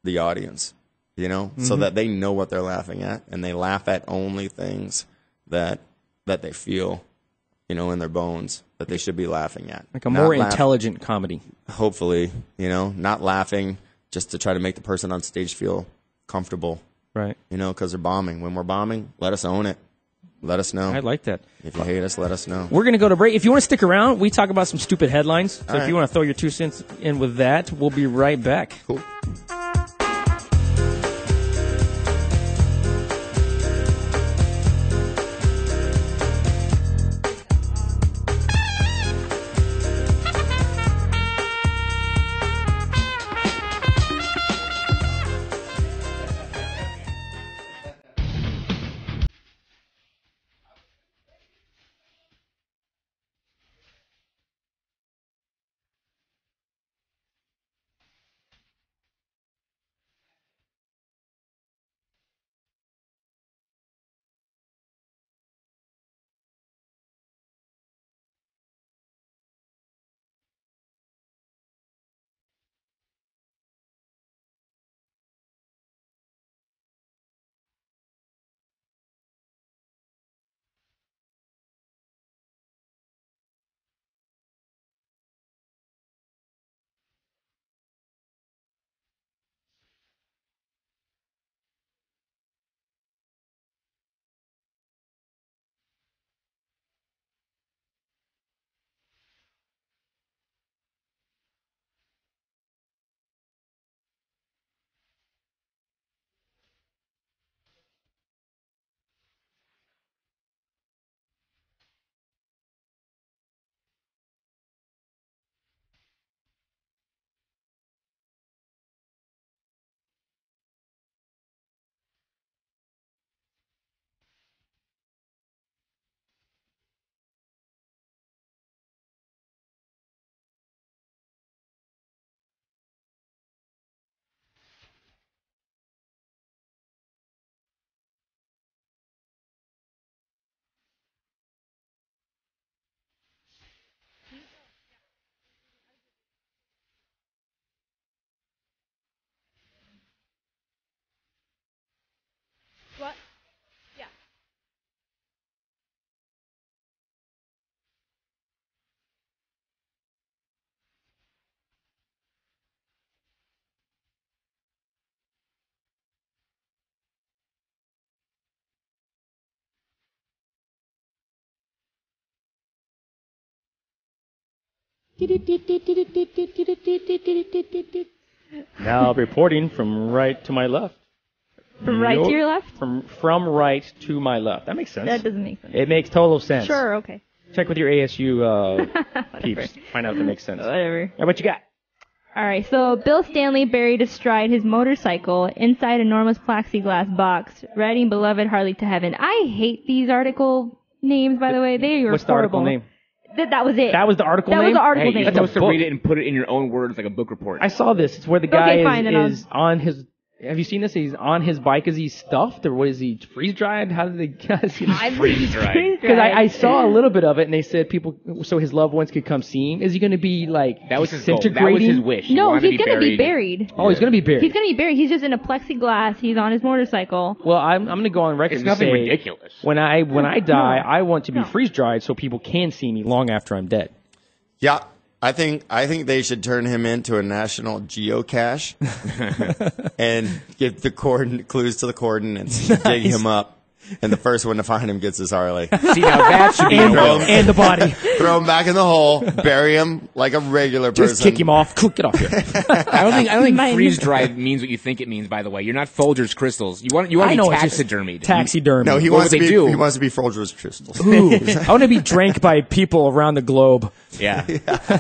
the audience, so that they know what they're laughing at, and they laugh at only things that they feel, in their bones that they should be laughing at. Like a more intelligent comedy. Hopefully, not laughing just to try to make the person on stage feel comfortable. Right. Because they're bombing. When we're bombing, let us own it. Let us know. I like that. If you hate us, let us know. We're going to go to break. If you want to stick around, we talk about some stupid headlines. So if you want to throw your 2 cents in with that, we'll be right back. Cool. Now reporting from right to my left. From right to your left? From right to my left. That makes sense. That doesn't make sense. It makes total sense. Sure, okay. Check with your ASU peeps. Find out if it makes sense. Whatever. Now, what you got? All right, so Bill Stanley buried astride his motorcycle inside enormous plexiglass box, riding beloved Harley to heaven. I hate these article names, by the way. They are What's the horrible. article name? That was it. That was the article name? That was the article Hey, name. you're That's a supposed to book. read it and put it in your own words like a book report. I saw this. It's where the guy fine, then is on his... Have you seen this? He's on his bike. Is he stuffed or what is he freeze-dried? How did they... Freeze-dried. Because I saw a little bit of it, and they said people, so his loved ones could come see him. Is he going to be like That was his goal. That was disintegrating? his wish. He No, wanted he's going to be buried. Oh, he's going to be buried. He's going to be buried. He's just in a plexiglass. He's on his motorcycle. Well, I'm going to go on record It's and nothing say ridiculous. when I die, I want to be freeze-dried so people can see me long after I'm dead. Yeah, I think they should turn him into a national geocache and give the clues to the coordinates, dig him up, and the first one to find him gets his Harley. See, now that should be And the body. Throw him back in the hole, bury him like a regular person. Just kick him off. Get off here. I don't think Mine. freeze dried means what you think it means. By the way, you're not Folgers crystals. You want to be it's just taxidermied. Taxidermy. No, he What wants would to they be. do? He wants to be Folger's crystals. Ooh, I want to be drank by people around the globe. Yeah,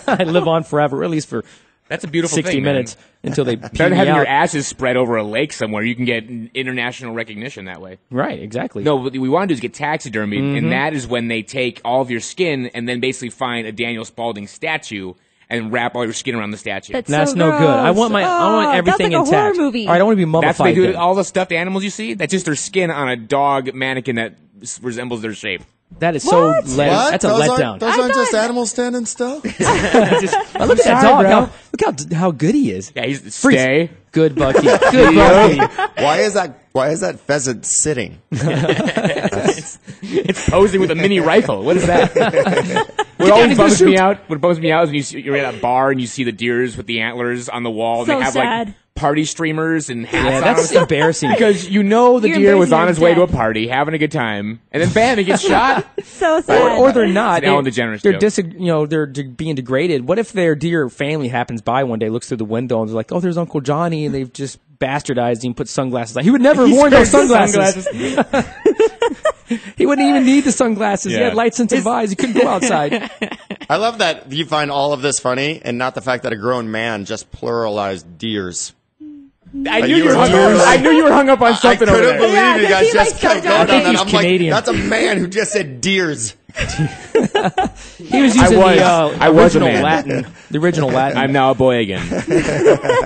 I live on forever, or at least for that's a beautiful 60 thing, minutes until they pee Better than me having out. your ashes spread over a lake somewhere. You can get international recognition that way. Right, exactly. No, what we want to do is get taxidermied, and that is when they take all of your skin and then basically find a Daniel Spaulding statue and wrap all your skin around the statue. That's so no good. I want gross. I want everything that's like intact. a horror movie. All right, I don't want to be mummified. That's what they do to then. all the stuffed animals you see. That's just their skin on a dog mannequin that resembles their shape. That is so What? that's a Those letdown. Aren't, those aren't just animals standing still? Look at that dog. Look how good he is. Yeah, he's Freeze. stay. Good Bucky. Good Bucky. Why is that pheasant sitting? It's posing with a mini rifle. What is that? What always bums me out is when you're at a bar and you see the deers with the antlers on the wall. So They have sad. like party streamers and hats Yeah, on. that's them. embarrassing. Because you know the You're deer was embarrassing on his your way to a death. party, having a good time, and then bam, he gets shot. So sad. Or they're not. It's an Ellen DeGeneres They're joke. they're being degraded. What if their dear family happens by one day, looks through the window, and is like, "Oh, there's Uncle Johnny," and they've just bastardized him, put sunglasses on. He would never have worn those sunglasses. He wouldn't even need the sunglasses. He Yeah. had light sensitive eyes. He couldn't go outside. I love that you find all of this funny and not the fact that a grown man just pluralized deers. I Like knew you you were were hung deers. up. I knew you were hung up on I something over couldn't there. believe Yeah, you 'cause guys he, just like, kept jumped going out. on that. He's I'm like, Canadian. that's a man who just said deers. He was using was. the I was a original man. Latin. The original Latin. I'm now a boy again.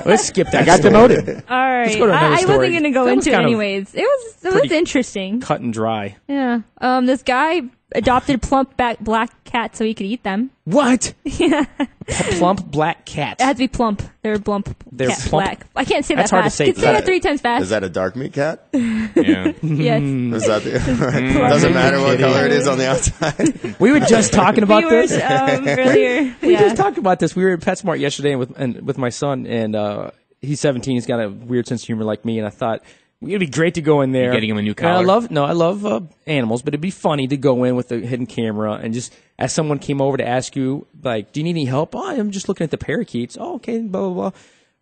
Let's skip that. I got story. demoted. All right. go to another I story. wasn't going to go That was into it kind of anyways. It was pretty- interesting. Cut and dry. Yeah. This guy adopted plump black cats so he could eat them. What? Yeah. Plump black cat. It has to be plump. They're plump. They're cat plump? black. I can't say That's that hard to fast. say. Can say that 3 times fast. Is that a dark meat cat? Yeah. Yes. Is that the, doesn't matter what color it is on the outside. We were just talking about Viewers, this. earlier. We Yeah. just talked about this. We were at PetSmart yesterday with my son, and he's 17. He's got a weird sense of humor like me, and I thought it'd be great to go in there. You're getting him a new And I collar? love animals, but it'd be funny to go in with a hidden camera and just as someone came over to ask you, like, do you need any help? Oh, I'm just looking at the parakeets. Oh, okay, blah blah blah.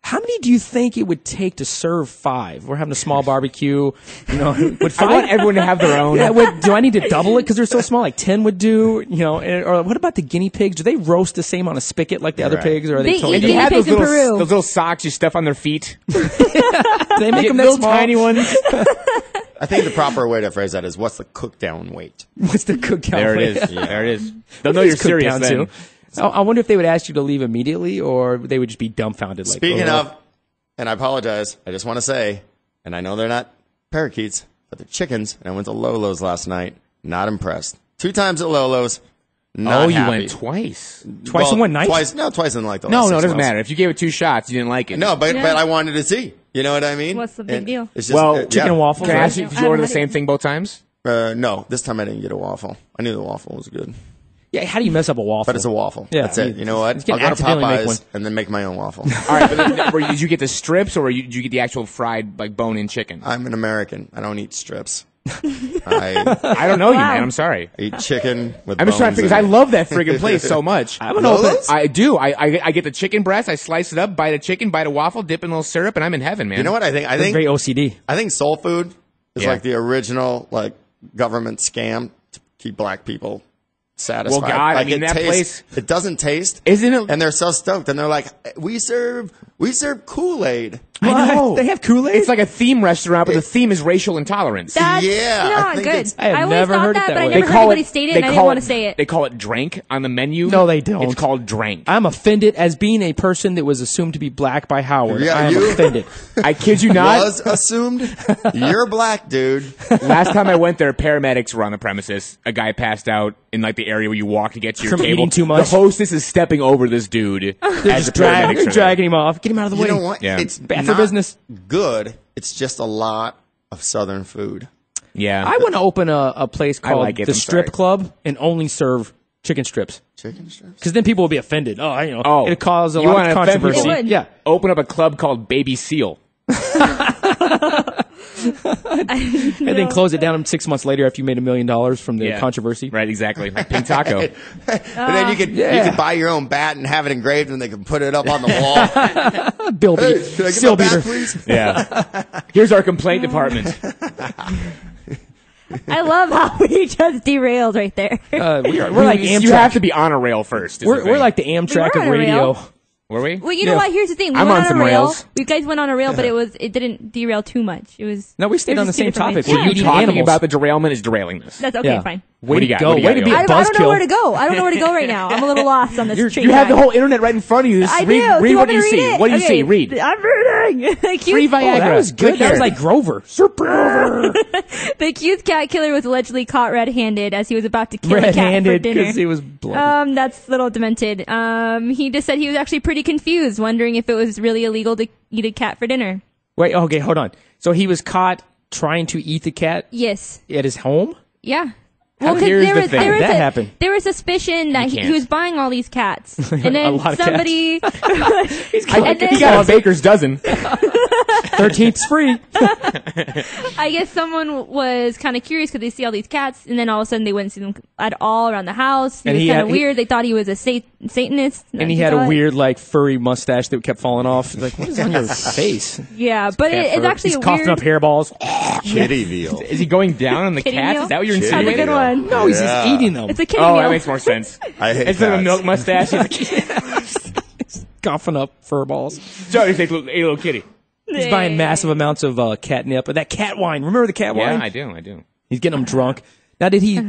How many do you think it would take to serve 5? We're having a small barbecue. You know, would 5? I want everyone to have their own. Yeah, do I need to double it because they're so small? Like 10 would do, you know. Or what about the guinea pigs? Do they roast the same on a spigot like the other Right. pigs, or are They they totally eat Do you guinea have pigs in Peru. those little socks you stuff on their feet? Do they make them that Little small? tiny ones. I think the proper way to phrase that is, what's the cook down weight? What's the cookout? There it weight? is. There it is. They'll know you're Cooked serious down then. too. I wonder if they would ask you to leave immediately, or they would just be dumbfounded. Like, Speaking oh. of, and I apologize, I just want to say, and I know they're not parakeets, but they're chickens, and I went to Lolo's last night, not impressed. 2 times at Lolo's, not Oh, you happy. went twice. Twice in one night? Twice in like the last No, 6 it doesn't months. matter. If you gave it 2 shots, you didn't like it. No, but Yeah. I wanted to see. You know what I mean? What's the big And deal? It's just, Well, chicken and waffles. Can I right? ask you, did you order the same thing both times? No, this time I didn't get a waffle. I knew the waffle was good. Yeah, how do you mess up a waffle? But it's a waffle. Yeah, That's it. You know you what? can't I'll go to accidentally make one. Popeyes and then make my own waffle. All right, but did you get the strips or did you get the actual fried, like, bone-in chicken? I'm an American. I don't eat strips. I I don't know you, man. I'm sorry. eat chicken with. I'm just trying to bones figure. I in it. love that friggin' place so much. I'm gonna open. I do. I get the chicken breast. I slice it up, bite a chicken, bite a waffle, dip in a little syrup, and I'm in heaven, man. You know what I think? I Very think OCD. soul food is Yeah. like the original like government scam to keep black people satisfied. Well, God, I like mean, that place- it doesn't taste, Isn't it? and they're so stoked, and they're like, we serve Kool-Aid. I know. They have Kool-Aid. It's like a theme restaurant, but the theme is racial intolerance. That's Yeah, I not think good. it's- I have always never thought heard it that, that but I way. never heard anybody state it, and I didn't want to say it. They call it drank on the menu. No, they don't. It's called drank. I'm offended as being a person that was assumed to be black by Howard. Yeah, I am you- offended. I kid you not. Was assumed you're black, dude. Last time I went there, paramedics were on the premises. A guy passed out in like the area where you walk to get to your From table. eating too much? The hostess is stepping over this dude as the paramedics They're are there. dragging him off. Get him out of the way. You know what? Yeah. It's Bad for not business. Good. It's just a lot of Southern food. Yeah, I want to open a place I called like it. the I'm Strip sorry. Club and only serve chicken strips. Chicken strips. Because then people will be offended. It'll cause a you lot wanna of offend controversy. people? It would. Yeah. Open up a club called Baby Seal. And then close it down 6 months later after you made $1 million from the controversy. Right, exactly. Like Pink Taco. And then you could buy your own bat and have it engraved, and they can put it up on the wall. Bill Hey, Beat. can I get Seal my bat, beater. please? Yeah. Here's our complaint department. I love how we just derailed right there. We're like Amtrak. You have to be on a rail first. is the We're thing. like the Amtrak We were of on a radio. rail. Were we? Well, you know Yeah. what? Here's the thing. We I'm went on on some a rail. rails. You guys went on a rail, but it didn't derail too much. It was No, we stayed it was on the just two same different topic. ways. We're Yeah. eating Talking animals. about the derailment is derailing this. That's okay. Yeah. Fine. What do you got? go. What do you Way got? to be Yo? a I don't know buzzkill. where to go. I don't know where to go right now. I'm a little lost on this train. You have the ride. whole internet right in front of you. Just I read, do. Read you what want me you to read see. it? What do you Okay. see? Read. I'm reading. Free Viagra. Oh, that was good. Click That was here. like Grover. Super The accused cat killer was allegedly caught red-handed as he was about to kill a cat for red-handed dinner. because he was bloody. That's a little demented. He just said he was actually pretty confused, wondering if it was really illegal to eat a cat for dinner. Wait, okay, hold on. So he was caught trying to eat the cat Yes. at his home? Yeah. How- 'cause here's there the was, thing. there was That a, happened. There was suspicion that he can't. was buying all these cats, and A then lot of somebody. He's and then He got a baker's dozen. 13th's free. I guess someone was kind of curious because they see all these cats, and then all of a sudden they wouldn't see them at all around the house. It And was he kind had- of weird. They thought he was a Satanist, And he had a weird, like, furry mustache that kept falling off. Like, what is on your face? Yeah, but it's actually He's a coughing weird. up hairballs. Kitty veal. Is he going down on the Kidding cats? you? Is that what you're Kidding That's a insinuating? good one. No, he's Yeah. just eating them. It's a kitty Oh, meal. that makes more sense. I hate Instead of a cats. milk mustache, he's like, Coughing up fur balls. so he's like a little kitty. He's buying massive amounts of catnip. That cat wine. Remember the cat wine? Yeah, I do. He's getting them drunk. Now, did he...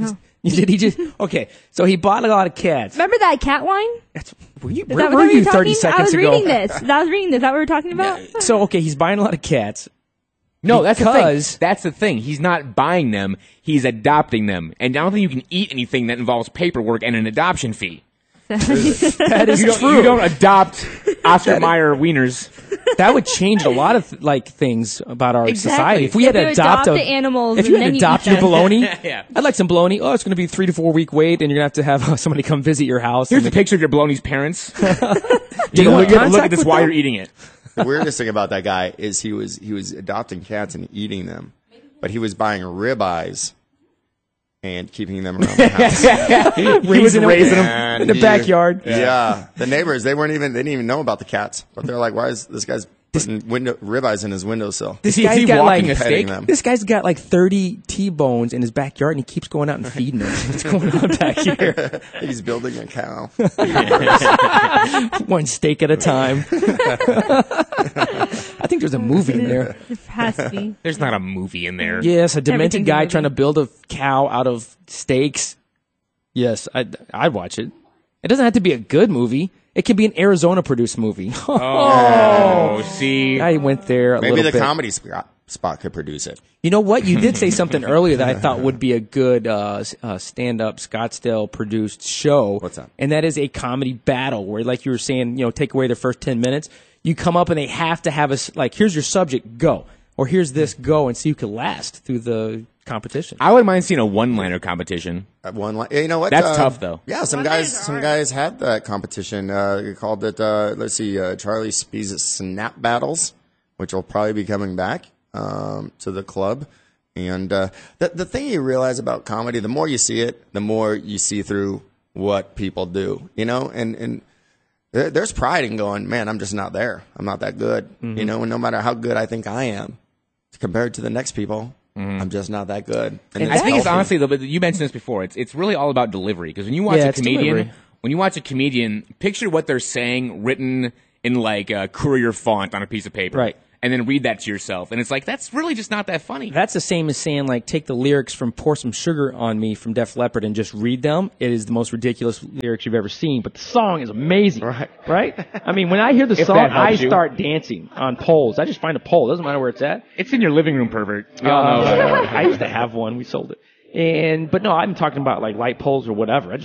Did he just... Okay, so he bought a lot of cats. Remember that cat wine? That's, were you, Is where that what were we you were 30 talking? seconds I was ago? reading this. I was reading this. Is that what we were talking about? So, okay, he's buying a lot of cats. No, that's the Because- thing. That's the thing. He's not buying them. He's adopting them. And I don't think you can eat anything that involves paperwork and an adoption fee. That is true. You don't adopt Oscar Mayer wieners. That would change a lot of like things about our Exactly. society. If we If had to you adopt adopt the animals if you and had then to you adopt eat your them. bologna, Yeah. I'd like some bologna. Oh, it's going to be 3 to 4 week wait, and you're going to have somebody come visit your house. Here's a and picture of your bologna's parents. you You want have to look contact at this with while them? you're eating it. The weirdest thing about that guy is he was adopting cats and eating them, but he was buying ribeyes and keeping them around the house. He was Raising them raising them. And in the he- backyard. Yeah. The neighbors, they didn't even know about the cats, but they're like, why is this guy's putting ribeyes in his windowsill? This Is guy's he got walking like a petting steak? them. This guy's got like 30 T-bones in his backyard, and he keeps going out and feeding them. What's going on back here? He's building a cow. One steak at a time. I think there's a movie in there. It has to be. There's not a movie in there. Yes, a demented Everything's a guy movie. trying to build a cow out of steaks. Yes, I'd watch it. It doesn't have to be a good movie. It can be an Arizona-produced movie. Oh, see. I went there a Maybe little the bit. comedy spot could produce it. You know what? You did say something earlier that I thought would be a good stand-up Scottsdale-produced show. What's that? And that is a comedy battle where, like you were saying, take away the first 10 minutes. You come up and they have to have here's your subject, go. Or here's this, go. And so you can last through the competition. I wouldn't mind seeing a one-liner competition. You know what? That's tough, though. Yeah, some guys had that competition. They called it, Charlie Spees' Snap Battles, which will probably be coming back to the club. And the thing you realize about comedy, the more you see it, the more you see through what people do, you know, and there's pride in going, man, I'm just not there. I'm not that good, you know, and no matter how good I think I am compared to the next people, I'm just not that good. And I think it's honestly, though, but you mentioned this before, it's really all about delivery. Because when you watch a comedian, picture what they're saying written in like a courier font on a piece of paper. Right. And then read that to yourself. And it's like, that's really just not that funny. That's the same as saying, like, take the lyrics from Pour Some Sugar on Me from Def Leppard and just read them. It is the most ridiculous lyrics you've ever seen, but the song is amazing. Right? I mean, when I hear the song, I start dancing on poles. I just find a pole. Doesn't matter where it's at. It's in your living room, pervert. We all know about it. I used to have one. We sold it. But no, I'm talking about like light poles or whatever.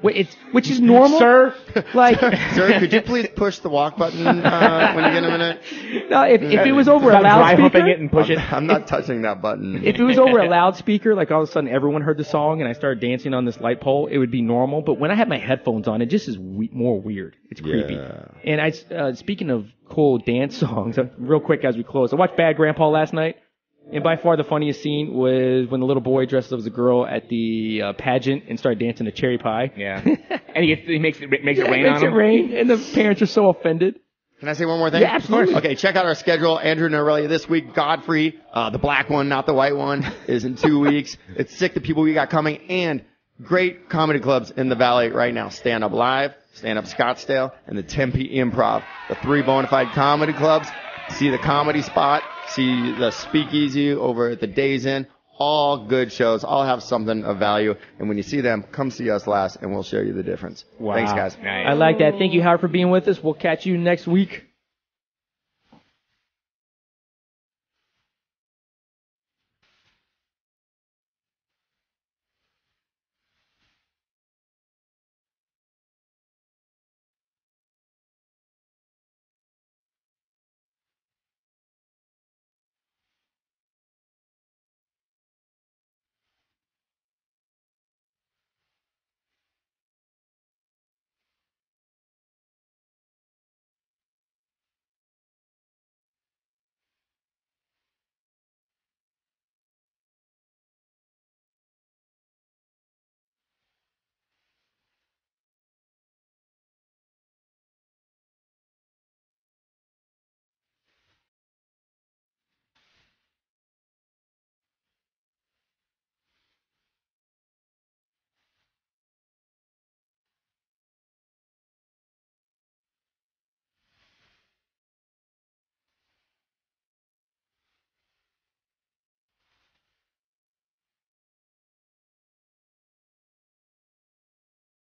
Which is normal, sir. Like, sir, could you please push the walk button when you get a minute? No, if it was over a loudspeaker, it and push it. I'm not touching that button. If it was over a loudspeaker, like all of a sudden everyone heard the song and I started dancing on this light pole, it would be normal. But when I have my headphones on, it just is more weird. It's creepy. And speaking of cool dance songs, real quick as we close, I watched Bad Grandpa last night. And by far the funniest scene was when the little boy dressed up as a girl at the pageant and started dancing to Cherry Pie. Yeah. And he makes it rain on him. Makes it rain, and the parents are so offended. Can I say one more thing? Yeah, absolutely. Okay, check out our schedule. Andrew Norelli this week. Godfrey, the black one, not the white one, is in 2 weeks. It's sick, the people we got coming, and great comedy clubs in the Valley right now. Stand Up Live, Stand Up Scottsdale, and the Tempe Improv. The 3 bona fide comedy clubs. See the Comedy Spot. See the Speakeasy over at the Days Inn. All good shows. All have something of value. And when you see them, come see us last, and we'll show you the difference. Wow. Thanks, guys. I like that. Thank you, Howard, for being with us. We'll catch you next week.